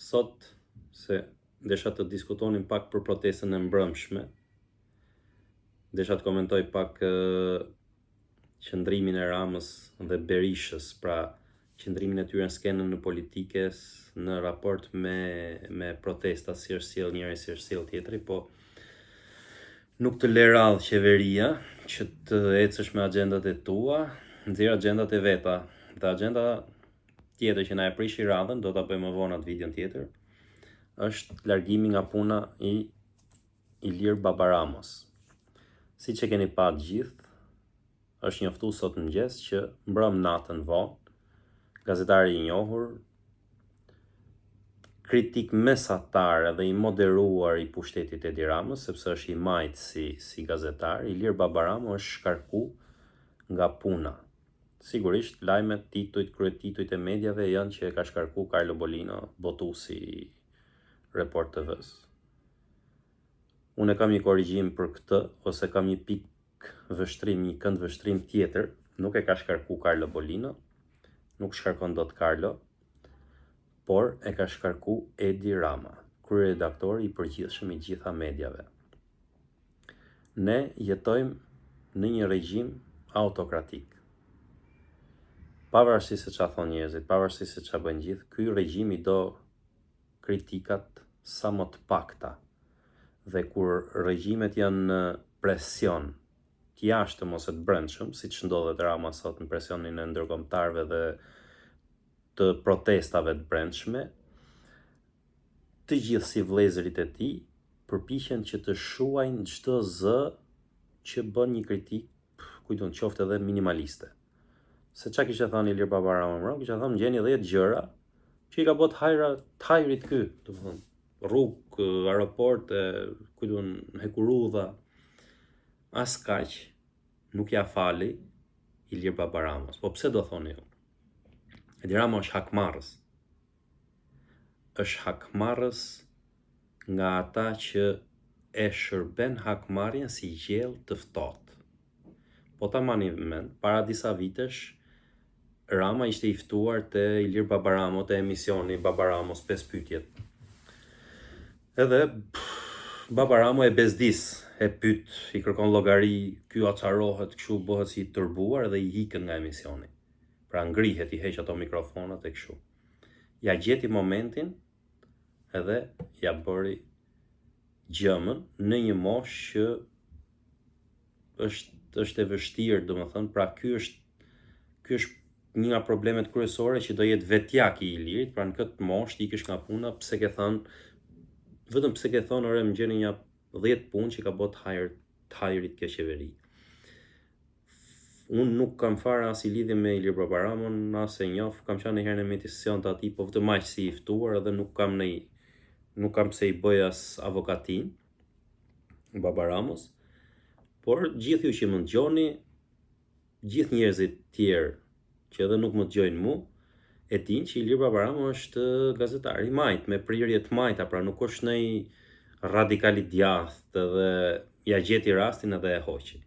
sot se desha të diskutonim pak për protestën e mbrëmshme. Desha të komentoj pak qëndrimin e Ramës dhe Berishës, pra qëndrimin e tyre në skenën në politikës në raport me protestat, si është sjell njëri, si është sjell tjetri, po nuk të le radhë qeveria që të ecësh me agjendat e tua, nxjerr agjendat e veta. Dhe agenda tjetër që na e prishi radhën, do ta bëjmë më vonë atë videon tjetër, është largimi nga puna i Ilir Baba Ramos. Siç e keni pa të gjithë, është njoftuar sot mëngjes që mbrëm natën vonë, gazetari i njohur, kritik mesatar dhe i moderuar i pushtetit Edi Ramës, sepse është i majtë si gazetar, Ilir Baba Ramo është shkarku nga puna. Sigurisht, lajmet, kryetitujt e mediave janë që e ka shkarku Carlo Bolino, botuesi i Report TV-s. Unë kam një korrigjim për këtë, ose kam një pikë vështrim, një kënd vështrim tjetër. Nuk e ka shkarku Carlo Bolino, nuk shkarkon dot Carlo, por e ka shkarku Edi Rama, kryeredaktori i përgjithshëm i gjitha mediave. Ne jetojmë në një regjim autokratik. Pavarësisht se çfarë thonë njerëzit, pavarësisht se çfarë bëjnë gjithë, ky regjim i do kritikat sa më të pakta. Dhe kur regjimet janë në presion të jashtëm ose të brendshëm, siç ndodhet Rama sot në presionin e ndërkombëtarëve dhe të protestave të brendshme, të gjithë si vëllezërit e tij përpiqen që të shuajnë çdo zë që bën një kritik, kujtun qoftë edhe minimaliste. Se çka kishte thënë Ilir Baba Rama, kishte thënë gjeni 10 gjëra që i ka bot hajrit ky, do të thonë, rrugë, aeroporte, kujtun hekurudha. As kaq nuk ja fali Ilir Baba Ramos. Po pse do thoni ju? Edi Rama është hakmarrës. Është hakmarrës nga ata që e shërben hakmarrjen si gjell të ftohtë. Po ta mani mend, para disa vitesh Rama ishte i ftuar te Ilir Baba Ramo te emisioni Baba Ramos 5 pyetjet. Edhe Baba Ramo e bezdis, e pyet, i kërkon llogari, ky acarohet, kështu bëhet si i turbuar dhe i ikën nga emisioni. Pra ngrihet, i heq ato mikrofonat e kështu. Ja gjeti momentin edhe ja bëri gjëmën në një moshë që është e vështirë, domethënë, pra ky është një nga problemet kryesore që do jetë vetjak i Ilirit, pra në këtë moshë ti ikesh nga puna, pse ke thënë ore më gjeni një 10 punë që ka bot hajrit kjo qeveri. Unë nuk kam fare as i lidhje me Ilir Baba Ramon, as e njoh, kam qenë herë në emision të atij, po vetëm aq si i ftuar, edhe nuk kam se i bëj as avokatin Baba Ramos, por gjithë ju që më dëgjoni, gjithë njerëzit tjerë që edhe nuk më dëgjojnë mu, e dinë që Ilir Baba Ramo është gazetar i majt, me prirje të majta, pra nuk është ndonjë radikal i djathtë dhe ja gjeti rastin edhe e hoqi.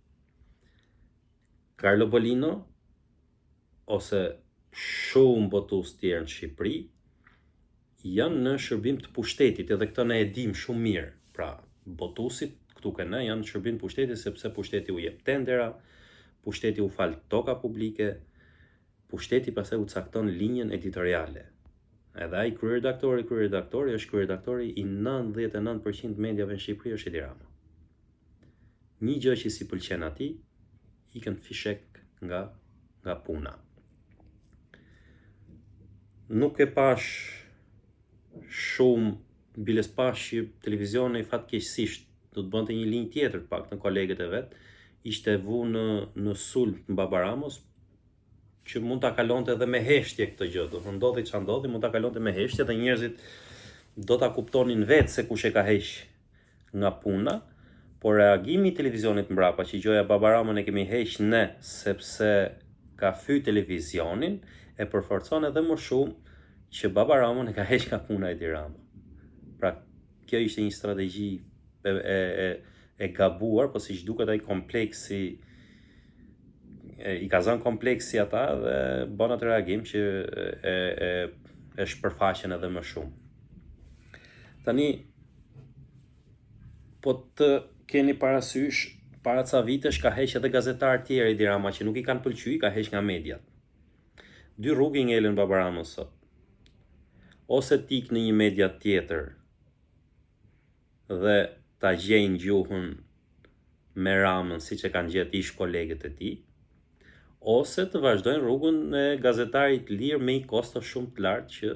Carlo Bolino ose shumë botues tjerë në Shqipëri janë në shërbim të pushtetit, edhe këtë ne e dim shumë mirë. Pra, botuesit këtu ke ne janë në shërbim të pushtetit sepse pushteti u jep tendera, pushteti u fal toka publike, pushteti pastaj u cakton linjën editoriale. Edhe ai kryeredaktori është kryeredaktori i 99% mediave në Shqipëri është Edi Rama. Një gjë që si pëlqen atij, ikën fishek nga puna. Nuk e pash shumë, biles pash që televizioni fatkeqësisht do të bënte një linjë tjetër pak në kolegët e vet, ishte vu në sulm në Baba Ramos, që mund ta kalonte edhe me heshtje këtë gjë, do të ndodhi ç'a ndodhi, mund ta kalonte me heshtje dhe njerëzit do ta kuptonin vetë se kush e ka heq nga puna, por reagimi i televizionit mbrapa që gjoja Baba Ramon e kemi heq ne sepse ka fyr televizionin, e përforcon edhe më shumë që Baba Ramon e ka heq nga puna Edi Rama. Pra, kjo ishte një strategji e gabuar, po siç duket ai kompleksi i ka zënë kompleksi ata dhe bën atë reagim që e shpërfaqen edhe më shumë. Tani, po të keni parasysh, para ca vitesh ka heq edhe gazetarë tjerë Edi Rama që nuk i kanë pëlqy, ka heq nga mediat. 2 rrugë i ngelen Baba Ramës sot. Ose tik në një media tjetër dhe ta gjejnë gjuhën me Ramën siç e kanë gjetë ish kolegët e tij, ose të vazhdojnë rrugën e gazetarit lirë me i kosto shumë të lartë që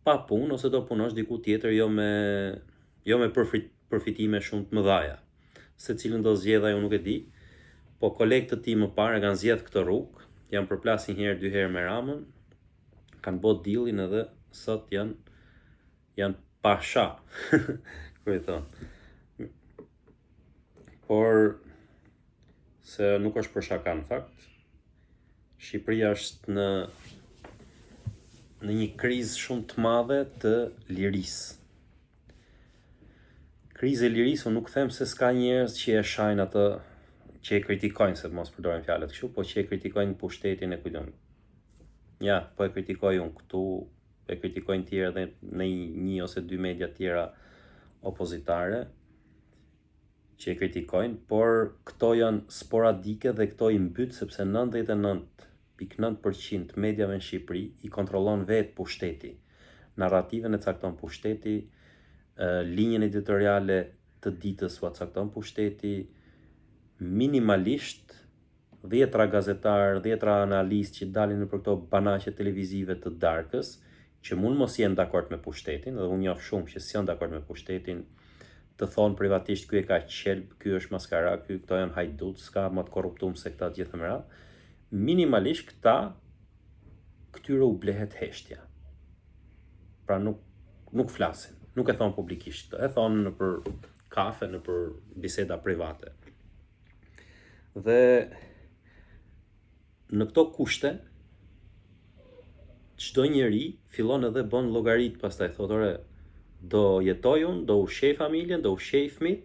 pa punë ose do punosh diku tjetër jo me përfitime shumë të mëdhaja. Se cilën do zgjedh ajo nuk e di, po kolegët të tij më parë kanë zgjedh këtë rrugë, janë përplas një herë 2 herë me Ramën, kanë bot dealin edhe sot janë pasha, kur i thonë. Por se nuk është për shaka në fakt, Shqipëria është në një krizë shumë të madhe të lirisë. Krizë e lirisë, unë nuk them se s'ka njerëz që e shajnë atë, që e kritikojnë, se mos përdoren fjalët kështu, po që e kritikojnë pushtetin e kujton. Ja, po e kritikoj unë këtu, e kritikojnë tjerë dhe në 1 ose 2 media tjera opozitare, që e kritikojnë, por këto janë sporadike dhe këto i mbyt sepse 99.9% mediave në Shqipëri i kontrollon vetë pushteti. Narrativen e cakton pushteti, linjën editoriale të ditës u cakton pushteti, minimalisht 10 gazetarë, 10 analistë që dalin në për këto banaqe televizive të darkës, që mund mos jenë dakord me pushtetin, dhe unë njoh shumë që s'janë dakord me pushtetin, të thonë privatisht ky e ka qelb, ky është maskara, këto janë hajdut, s'ka më të korruptum se këta gjithë më radhë. Minimalisht këtyre u blehet heshtja. Pra nuk flasin, nuk e thonë publikisht këto, e thonë në për kafe, në për biseda private. Dhe në këto kushte, çdo njeri fillon edhe bën llogarit, pastaj thotë, ore, do jetoj unë, do ushqej familjen, do ushqej fëmijët,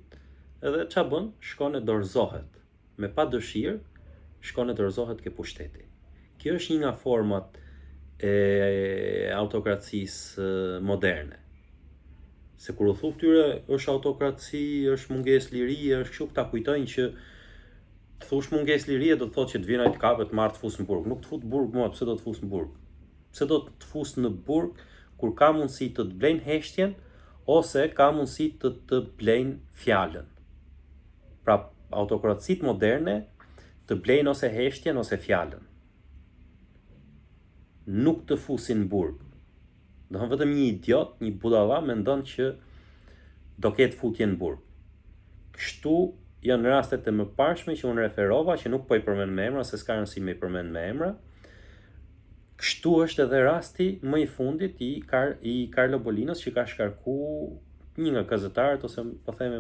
edhe ç'a bën? Shkon e dorëzohet. Me pa dëshirë, shkon e dorëzohet ke pushteti. Kjo është një nga format e autokracisë moderne. Se kur u thu këtyre është autokraci, është mungesë lirie, është kështu, ta kujtojnë që të thush mungesë lirie do të thotë që të vinë ai të kapet, marr të fus në burg. Nuk të fut burg mua, pse do të fus në burg? Pse do të fus në burg kur ka mundësi të të blejnë heshtjen ose ka mundësi të të blejnë fjalën. Pra autokracitë moderne të blejnë ose heshtjen ose fjalën. Nuk të fusin në burg. Do të vetëm një idiot, një budalla mendon që do ketë futje në burg. Kështu janë rastet e mëparshme që unë referova, që nuk po i përmend me emra, se s'ka rëndësi me i përmend me emra. Kështu është edhe rasti më i fundit i Carlo Bolinës, që ka shkarku një nga gazetarët, ose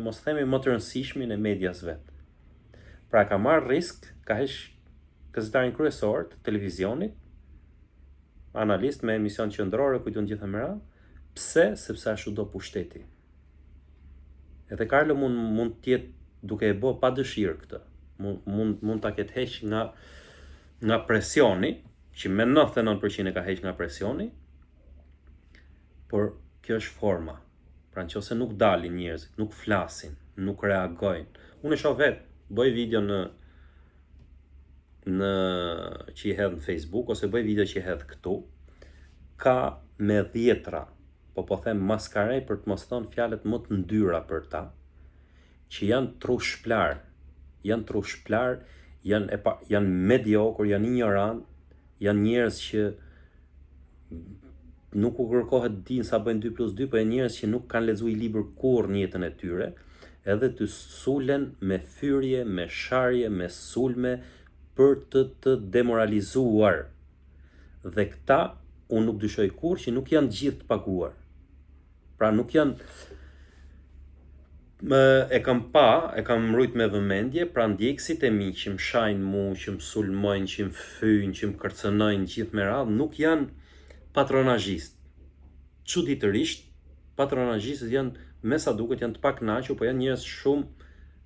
mos themi më të rëndësishmin e medias vet. Pra ka marrë risk, ka heq gazetarin kryesor të televizionit, analist me emision qendrore, kujtun gjithë më radhë. Pse? Sepse ashtu do pushteti. Edhe Carlo mund të jetë duke e bë pa dëshirë këtë. Mund ta ketë heq nga presioni, që me 99% e ka heq nga presioni, por kjo është forma. Pra nëse nuk dalin njerëzit, nuk flasin, nuk reagojnë. Unë e shoh vetë, bëj video që i hedh në Facebook, ose bëj video që i hedh këtu, ka me 10, po them maskarej për të mos thënë fjalët më të ndyra për ta, që janë trushplar, janë mediokër, janë ignorant, janë njerëz që nuk u kërkohet din sa bëjnë 2+2, po janë njerëz që nuk kanë lexuar libër kurrë në jetën e tyre, edhe të sulen me fyrje, me sharje, me sulme për të demoralizuar. Dhe këta unë nuk dyshoj kurrë që nuk janë gjithë të paguar. Pra nuk janë e kam mbrojt me vëmendje, pra ndjekësit e mi që më shajnë mu, që më sulmojnë, që më fyjnë, që më kërcënojnë gjithë me radhë, nuk janë patronazhist. Çuditërisht, patronazhistët janë, me sa duket, janë të pakënaqur, po janë njerëz shumë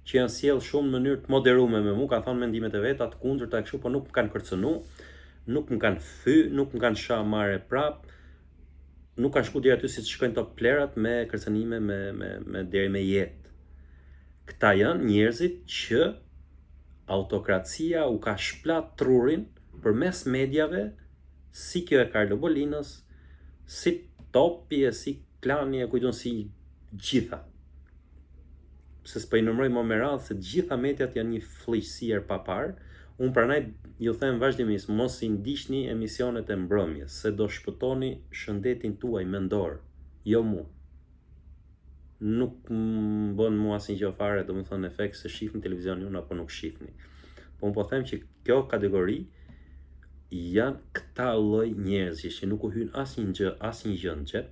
që janë sjell shumë në mënyrë të moderuar me mua, kanë thënë mendimet e veta, të kundërta kështu, po nuk më kanë kërcënuar, nuk më kanë fyr, nuk më kanë shah marrë prap. nuk kanë shku deri aty si të shkojnë top plerat me kërcënime me deri me jetë. Këta janë njerëzit që autokracia u ka shplat trurin përmes medjave, si kjo e Karlo Bolinës, si Topi e si Klani e kujton si gjitha. Se s'po i numëroj më me radhë se gjitha mediat janë një fllëqësi pa parë. Unë pranaj ju them vazhdimisht, mos i ndiqni emisionet e mbrëmjes, se do shpëtoni shëndetin tuaj mendor, jo mu. Nuk më bën mua asnjë gjë fare, domethënë efekt se shihni televizionin unë apo nuk shihni. Po unë po them që kjo kategori janë këta lloj njerëzish që nuk u hyn asnjë gjë në xhep,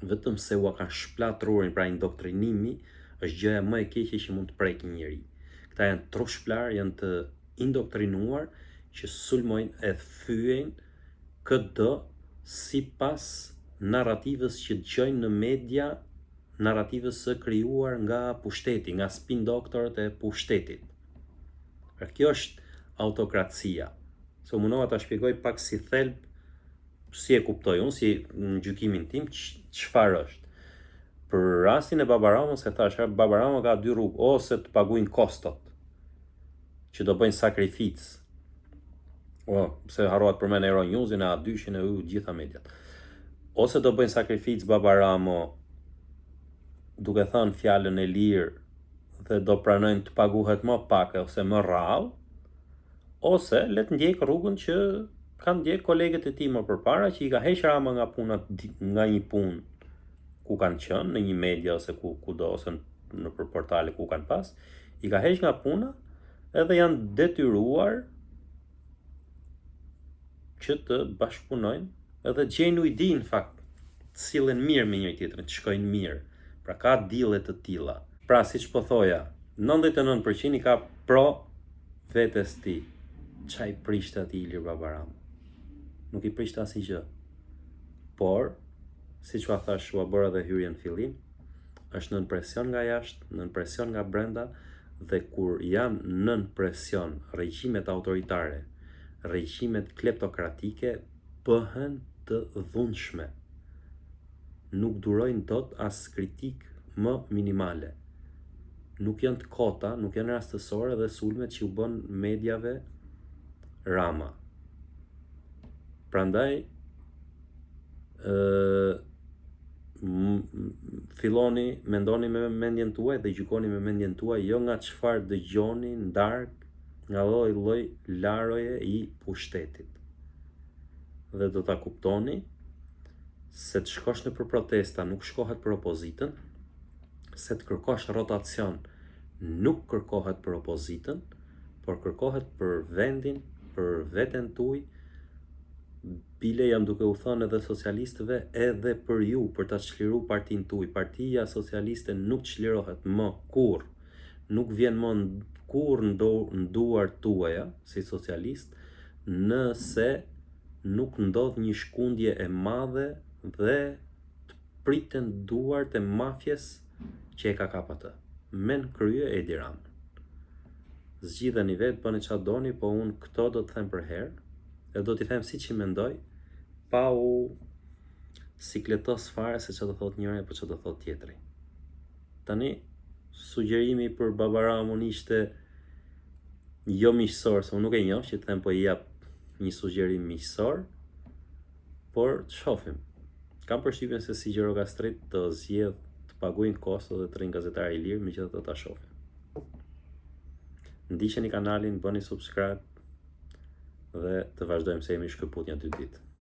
vetëm se u ka shplat trurin, pra indoktrinimi është gjëja më e keqe që mund të prekë një njeri. Këta janë trushplar, janë të indoktrinuar që sulmojnë e fyejnë këtë sipas narrativës që dëgjojnë në media, narrativës së krijuar nga pushteti, nga spin doktorët e pushtetit. Pra kjo është autokracia. Se mundova ta shpjegoj pak si thelb, si e kuptoj unë, si në gjykimin tim, çfarë është. Për rastin e Baba Ramës, e thash, Baba Rama ka dy rrugë, ose të paguajnë kostot, që do bëjnë sakrificë. Se harroat përmend Euronews-in, A2-shin e gjitha mediat. Ose do bëjnë sakrificë Baba Ramo, duke thënë fjalën e lirë dhe do pranojnë të paguhet më pak ose më rrallë, ose le të ndjek rrugën që kanë ndjek kolegët e tij më përpara, që i ka hequr Rama nga puna, nga një punë ku kanë qenë, në një media ose kudo, ose në për portale ku kanë pas, i ka hequr nga puna edhe janë detyruar që të bashkëpunojnë edhe gjejnë ujdi në fakt, të sillen mirë me njëri tjetrin, të shkojnë mirë. Pra ka dille të tilla. Pra siç po thoja, 99% i ka pro vetes ti. Çaj prishte aty Ilir Baba Rama. Nuk i prishte asnjë gjë. Por, siç ua thash, ua bëra edhe hyrjen në fillim, është nën presion nga jashtë, nën presion nga brenda, dhe kur janë nën presion regjimet autoritare, regjimet kleptokratike, bëhen të dhunshme. Nuk durojnë dot as kritik më minimale. Nuk janë të kota, nuk janë rastësore dhe sulmet që u bën medjave Rama. Prandaj filloni, mendoni me mendjen tuaj dhe gjykoni me mendjen tuaj, jo nga çfarë dëgjoni ndark nga lloj laroje i pushtetit. Dhe do ta kuptoni se të shkosh në për protesta nuk shkohet për opozitën, se të kërkosh rotacion nuk kërkohet për opozitën, por kërkohet për vendin, për veten tuaj. Bile jam duke u thënë edhe socialistëve, edhe për ju, për ta çliruar partinë tuaj. Partia Socialiste nuk çlirohet më kurr, nuk vjen më kurr në duar tuaja si socialist, nëse nuk ndodh një shkundje e madhe dhe të priten duart e mafjes që e ka kap atë. Men krye Edi Ramën. Zgjidheni vetë, bëni çfarë doni, po unë këto do të them për herë, e do t'i them siç i mendoj, pa u sikletos fare se çfarë do thot njëri apo çfarë do thot tjetri. Tani, sugjerimi për Baba Ramën ishte jo miqësor, se unë nuk e njoh, që të them po i jap një sugjerim miqësor, por të shohim. Kam përshtypjen se si Gjirokastrit të zgjedh të paguajnë kostot dhe të rrinë gazetare i lirë, megjithatë ta shohim. Ndiqeni kanalin, bëni subscribe dhe të vazhdojmë se jemi shkëput një 2 ditë.